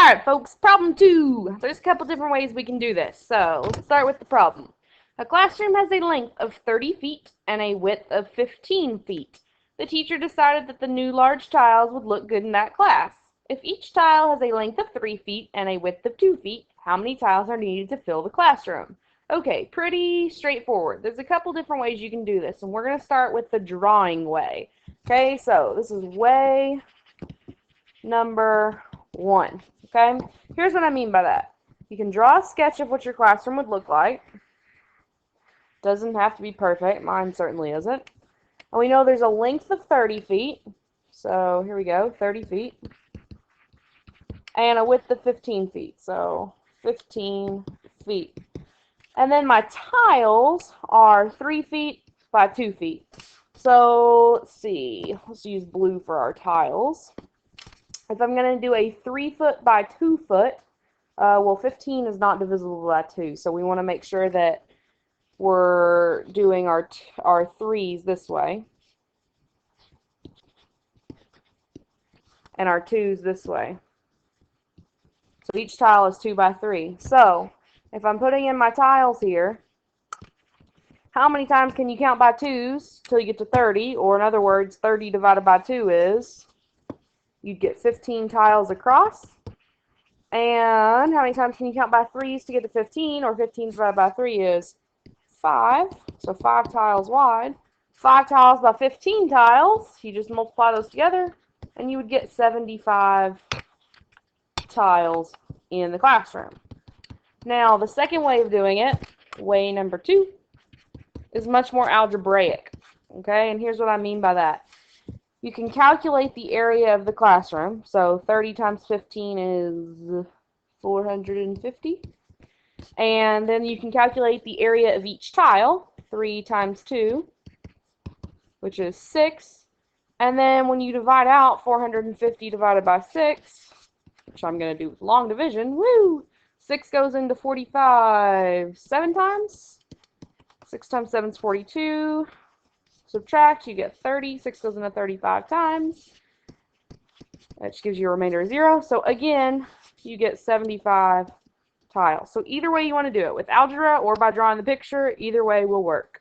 Alright, folks, problem 2. There's a couple different ways we can do this. So, let's start with the problem. A classroom has a length of 30 feet and a width of 15 feet. The teacher decided that the new large tiles would look good in that class. If each tile has a length of 3 feet and a width of 2 feet, how many tiles are needed to fill the classroom? Okay, pretty straightforward. There's a couple different ways you can do this, and we're going to start with the drawing way. Okay, so this is way number 1. Okay, here's what I mean by that. You can draw a sketch of what your classroom would look like. Doesn't have to be perfect. Mine certainly isn't. And we know there's a length of 30 feet. So here we go, 30 feet. And a width of 15 feet. So 15 feet. And then my tiles are 3 feet by 2 feet. So let's see. Let's use blue for our tiles. If I'm going to do a 3 foot by 2 foot, well, 15 is not divisible by 2, so we want to make sure that we're doing our 3s this way, and our 2s this way. So each tile is 2 by 3. So if I'm putting in my tiles here, how many times can you count by 2s till you get to 30? Or in other words, 30 divided by 2 is... you'd get 15 tiles across. And how many times can you count by 3s to get to 15? Or 15 divided by 3 is 5. So 5 tiles wide. 5 tiles by 15 tiles. You just multiply those together, and you would get 75 tiles in the classroom. Now, the second way of doing it, way number 2, is much more algebraic. Okay, and here's what I mean by that. You can calculate the area of the classroom. So 30 times 15 is 450. And then you can calculate the area of each tile. 3 times 2, which is 6. And then when you divide out 450 divided by 6, which I'm going to do with long division, woo! 6 goes into 45 7 times. 6 times 7 is 42. Subtract, you get 30. 6 goes into 35 times, which gives you a remainder of 0. So again, you get 75 tiles. So either way you want to do it, with algebra or by drawing the picture, either way will work.